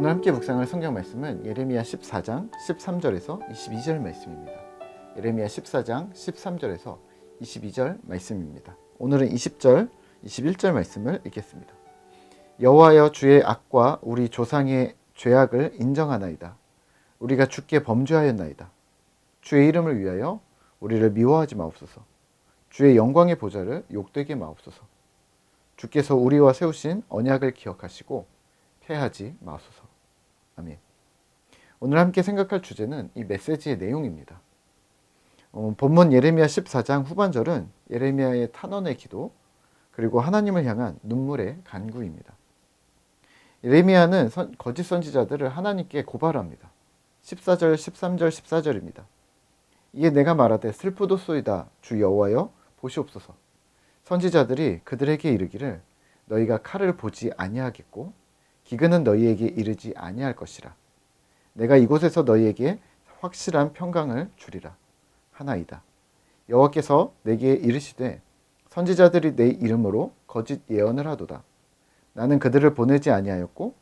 오늘 함께 묵상할 성경 말씀은 예레미야 14장 13절에서 22절 말씀입니다. 예레미야 14장 13절에서 22절 말씀입니다. 오늘은 20절, 21절 말씀을 읽겠습니다. 여호와여, 주의 악과 우리 조상의 죄악을 인정하나이다. 우리가 주께 범죄하였나이다. 주의 이름을 위하여 우리를 미워하지 마옵소서. 주의 영광의 보좌를 욕되게 마옵소서. 주께서 우리와 세우신 언약을 기억하시고 패하지 마소서. 아멘. 오늘 함께 생각할 주제는 이 메시지의 내용입니다. 본문 예레미야 14장 후반절은 예레미야의 탄원의 기도, 그리고 하나님을 향한 눈물의 간구입니다. 예레미야는 거짓 선지자들을 하나님께 고발합니다. 14절, 13절, 14절입니다. 이에 내가 말하되 슬프도소이다. 주 여호와여, 보시옵소서. 선지자들이 그들에게 이르기를 너희가 칼을 보지 아니하겠고 기근은 너희에게 이르지 아니할 것이라. 내가 이곳에서 너희에게 확실한 평강을 주리라 하나이다. 여호와께서 내게 이르시되 선지자들이 내 이름으로 거짓 예언을 하도다. 나는 그들을 보내지 아니하였고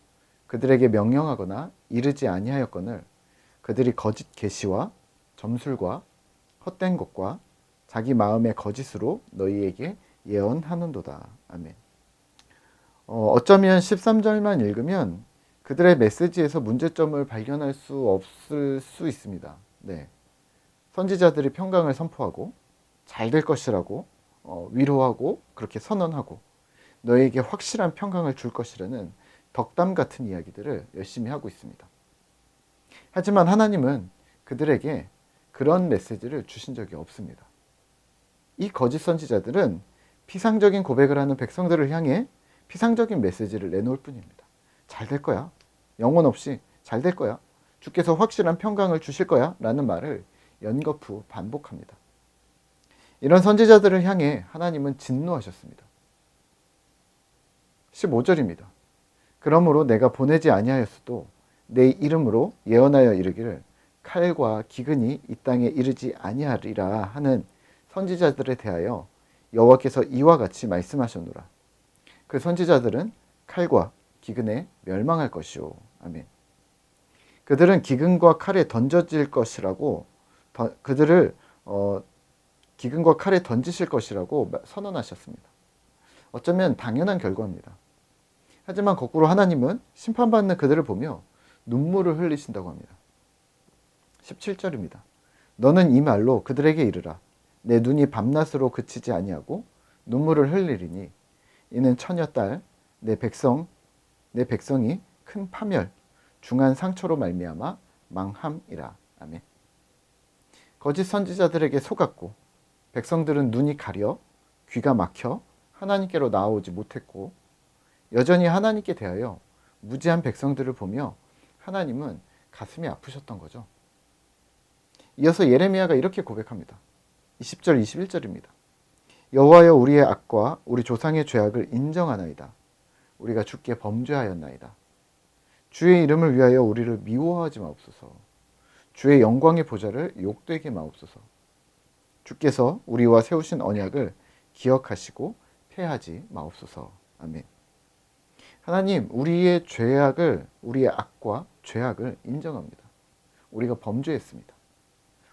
그들에게 명령하거나 이르지 아니하였거늘 그들이 거짓 계시와 점술과 헛된 것과 자기 마음의 거짓으로 너희에게 예언하는도다. 아멘. 어쩌면 13절만 읽으면 그들의 메시지에서 문제점을 발견할 수 없을 수 있습니다. 네. 선지자들이 평강을 선포하고 잘 될 것이라고 위로하고 그렇게 선언하고 너에게 확실한 평강을 줄 것이라는 덕담 같은 이야기들을 열심히 하고 있습니다. 하지만 하나님은 그들에게 그런 메시지를 주신 적이 없습니다. 이 거짓 선지자들은 피상적인 고백을 하는 백성들을 향해 피상적인 메시지를 내놓을 뿐입니다. 잘 될 거야. 영혼 없이 잘 될 거야. 주께서 확실한 평강을 주실 거야. 라는 말을 연거푸 반복합니다. 이런 선지자들을 향해 하나님은 진노하셨습니다. 15절입니다. 그러므로 내가 보내지 아니하였어도 내 이름으로 예언하여 이르기를 칼과 기근이 이 땅에 이르지 아니하리라 하는 선지자들에 대하여 여호와께서 이와 같이 말씀하셨노라. 그 선지자들은 칼과 기근에 멸망할 것이오. 아멘. 그들은 기근과 칼에 던져질 것이라고 그들을 기근과 칼에 던지실 것이라고 선언하셨습니다. 어쩌면 당연한 결과입니다. 하지만 거꾸로 하나님은 심판받는 그들을 보며 눈물을 흘리신다고 합니다. 17절입니다. 너는 이 말로 그들에게 이르라. 내 눈이 밤낮으로 그치지 아니하고 눈물을 흘리리니 이는 처녀 딸 내 백성이 큰 파멸 중한 상처로 말미암아 망함이라. 아멘. 거짓 선지자들에게 속았고 백성들은 눈이 가려 귀가 막혀 하나님께로 나아오지 못했고 여전히 하나님께 대하여 무지한 백성들을 보며 하나님은 가슴이 아프셨던 거죠. 이어서 예레미야가 이렇게 고백합니다. 20절 21절입니다. 여호와여, 우리의 악과 우리 조상의 죄악을 인정하나이다. 우리가 주께 범죄하였나이다. 주의 이름을 위하여 우리를 미워하지 마옵소서. 주의 영광의 보좌를 욕되게 마옵소서. 주께서 우리와 세우신 언약을 기억하시고 패하지 마옵소서. 아멘. 하나님, 우리의 악과 죄악을 인정합니다. 우리가 범죄했습니다.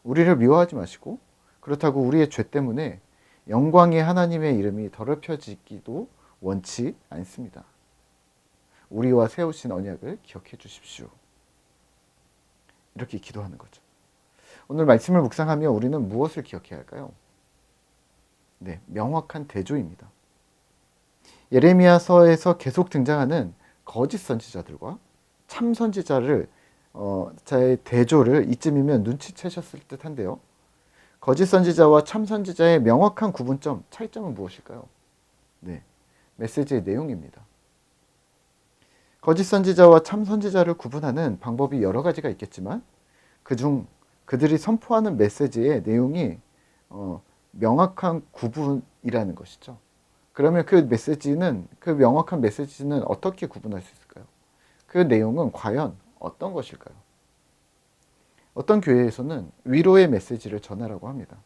우리를 미워하지 마시고 그렇다고 우리의 죄 때문에 영광의 하나님의 이름이 더럽혀지기도 원치 않습니다. 우리와 세우신 언약을 기억해 주십시오. 이렇게 기도하는 거죠. 오늘 말씀을 묵상하며 우리는 무엇을 기억해야 할까요? 네, 명확한 대조입니다. 예레미야서에서 계속 등장하는 거짓 선지자들과 참 선지자를 자의 대조를 이쯤이면 눈치채셨을 듯한데요. 거짓 선지자와 참 선지자의 명확한 구분점, 차이점은 무엇일까요? 네, 메시지의 내용입니다. 거짓 선지자와 참 선지자를 구분하는 방법이 여러 가지가 있겠지만 그중 그들이 선포하는 메시지의 내용이 명확한 구분이라는 것이죠. 그러면 그 명확한 메시지는 어떻게 구분할 수 있을까요? 그 내용은 과연 어떤 것일까요? 어떤 교회에서는 위로의 메시지를 전하라고 합니다.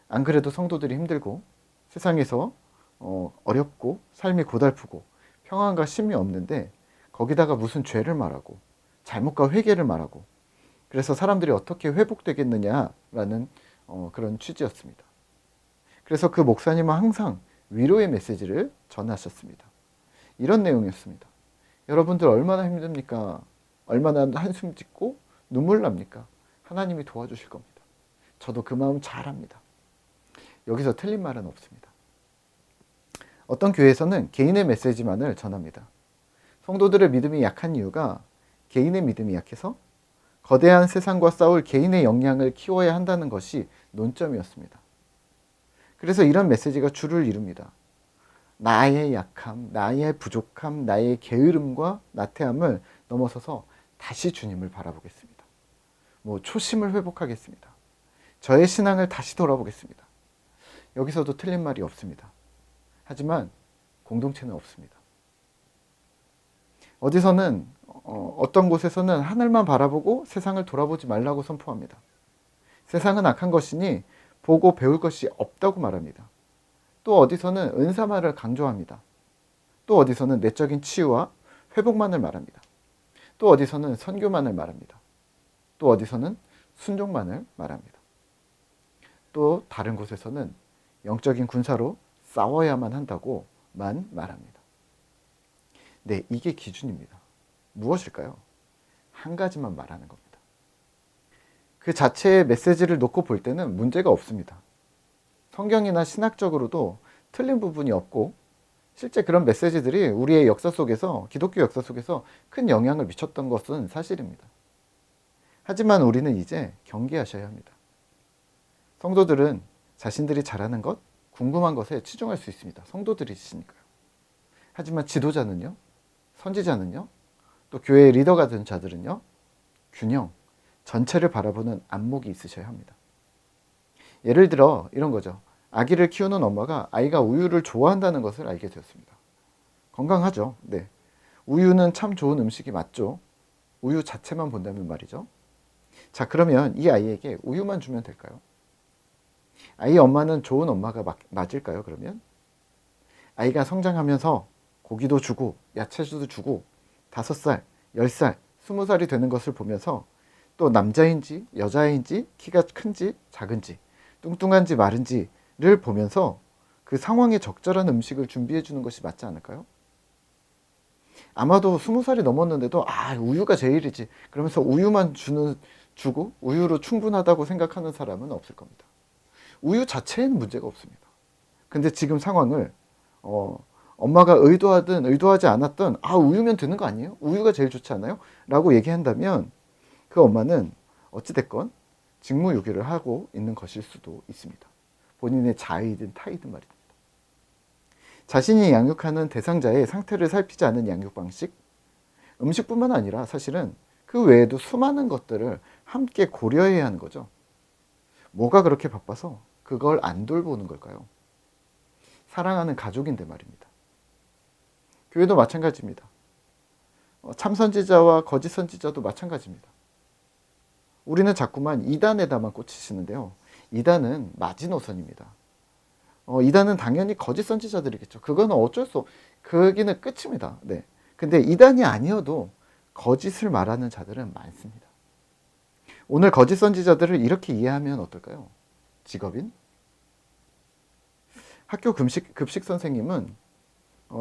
안 그래도 성도들이 힘들고 세상에서 어렵고 삶이 고달프고 평안과 쉼이 없는데 거기다가 무슨 죄를 말하고 잘못과 회개를 말하고 그래서 사람들이 어떻게 회복되겠느냐라는 그런 취지였습니다. 그래서 그 목사님은 항상 위로의 메시지를 전하셨습니다. 이런 내용이었습니다. 여러분들 얼마나 힘듭니까? 얼마나 한숨 짓고 눈물 납니까? 하나님이 도와주실 겁니다. 저도 그 마음 잘 압니다. 여기서 틀린 말은 없습니다. 어떤 교회에서는 개인의 메시지만을 전합니다. 성도들의 믿음이 약한 이유가 개인의 믿음이 약해서 거대한 세상과 싸울 개인의 역량을 키워야 한다는 것이 논점이었습니다. 그래서 이런 메시지가 주를 이룹니다. 나의 약함, 나의 부족함, 나의 게으름과 나태함을 넘어서서 다시 주님을 바라보겠습니다. 초심을 회복하겠습니다. 저의 신앙을 다시 돌아보겠습니다. 여기서도 틀린 말이 없습니다. 하지만 공동체는 없습니다. 어떤 곳에서는 하늘만 바라보고 세상을 돌아보지 말라고 선포합니다. 세상은 악한 것이니 보고 배울 것이 없다고 말합니다. 또 어디서는 은사만을 강조합니다. 또 어디서는 내적인 치유와 회복만을 말합니다. 또 어디서는 선교만을 말합니다. 또 어디서는 순종만을 말합니다. 또 다른 곳에서는 영적인 군사로 싸워야만 한다고만 말합니다. 네, 이게 기준입니다. 무엇일까요? 한 가지만 말하는 겁니다. 그 자체의 메시지를 놓고 볼 때는 문제가 없습니다. 성경이나 신학적으로도 틀린 부분이 없고 실제 그런 메시지들이 우리의 역사 속에서, 기독교 역사 속에서 큰 영향을 미쳤던 것은 사실입니다. 하지만 우리는 이제 경계하셔야 합니다. 성도들은 자신들이 잘하는 것, 궁금한 것에 치중할 수 있습니다. 성도들이시니까요. 하지만 지도자는요, 선지자는요, 또 교회의 리더가 된 자들은요, 균형, 전체를 바라보는 안목이 있으셔야 합니다. 예를 들어 이런 거죠. 아기를 키우는 엄마가 아이가 우유를 좋아한다는 것을 알게 되었습니다. 건강하죠. 네. 우유는 참 좋은 음식이 맞죠. 우유 자체만 본다면 말이죠. 자, 그러면 이 아이에게 우유만 주면 될까요? 아이의 엄마는 좋은 엄마가 맞을까요, 그러면? 아이가 성장하면서 고기도 주고 야채도 주고 5살, 10살, 20살이 되는 것을 보면서 또 남자인지 여자인지 키가 큰지 작은지 뚱뚱한지 마른지를 보면서 그 상황에 적절한 음식을 준비해 주는 것이 맞지 않을까요? 아마도 20살이 넘었는데도 우유가 제일이지 그러면서 우유만 주고 우유로 충분하다고 생각하는 사람은 없을 겁니다. 우유 자체에는 문제가 없습니다. 근데 지금 상황을 엄마가 의도하든 의도하지 않았든 우유면 되는 거 아니에요? 우유가 제일 좋지 않아요? 라고 얘기한다면 그 엄마는 어찌됐건 직무유기를 하고 있는 것일 수도 있습니다. 본인의 자의든 타의든 말입니다. 자신이 양육하는 대상자의 상태를 살피지 않은 양육 방식, 음식뿐만 아니라 사실은 그 외에도 수많은 것들을 함께 고려해야 하는 거죠. 뭐가 그렇게 바빠서 그걸 안 돌보는 걸까요? 사랑하는 가족인데 말입니다. 교회도 마찬가지입니다. 참선지자와 거짓 선지자도 마찬가지입니다. 우리는 자꾸만 이단에다만 꽂히시는데요. 이단은 마지노선입니다. 이단은 당연히 거짓 선지자들이겠죠. 그거는 어쩔 수 거기는 끝입니다. 네. 근데 이단이 아니어도 거짓을 말하는 자들은 많습니다. 오늘 거짓 선지자들을 이렇게 이해하면 어떨까요? 직업인? 학교 급식 선생님은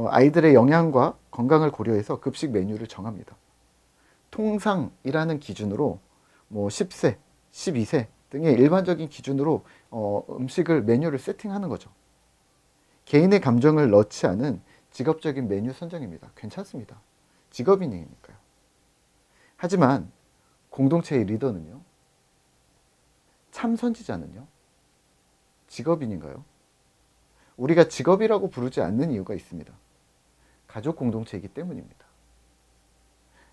아이들의 영양과 건강을 고려해서 급식 메뉴를 정합니다. 통상이라는 기준으로 10세, 12세 등의 일반적인 기준으로 음식을 메뉴를 세팅하는 거죠. 개인의 감정을 넣지 않은 직업적인 메뉴 선정입니다. 괜찮습니다. 직업인이니까요. 하지만 공동체의 리더는요? 참 선지자는요? 직업인인가요? 우리가 직업이라고 부르지 않는 이유가 있습니다. 가족 공동체이기 때문입니다.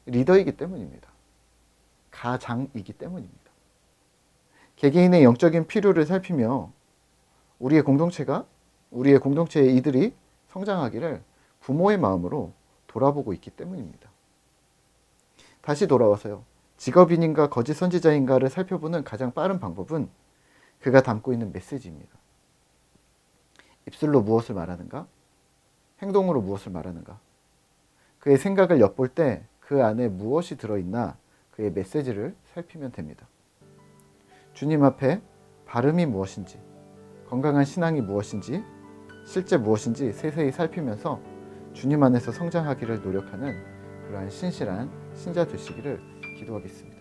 리더이기 때문입니다. 가장이기 때문입니다. 개개인의 영적인 필요를 살피며 우리의 공동체의 이들이 성장하기를 부모의 마음으로 돌아보고 있기 때문입니다. 다시 돌아와서요. 직업인인가 거짓 선지자인가를 살펴보는 가장 빠른 방법은 그가 담고 있는 메시지입니다. 입술로 무엇을 말하는가? 행동으로 무엇을 말하는가? 그의 생각을 엿볼 때 그 안에 무엇이 들어있나 그의 메시지를 살피면 됩니다. 주님 앞에 발음이 무엇인지, 건강한 신앙이 무엇인지, 실제 무엇인지 세세히 살피면서 주님 안에서 성장하기를 노력하는 그러한 신실한 신자 되시기를 기도하겠습니다.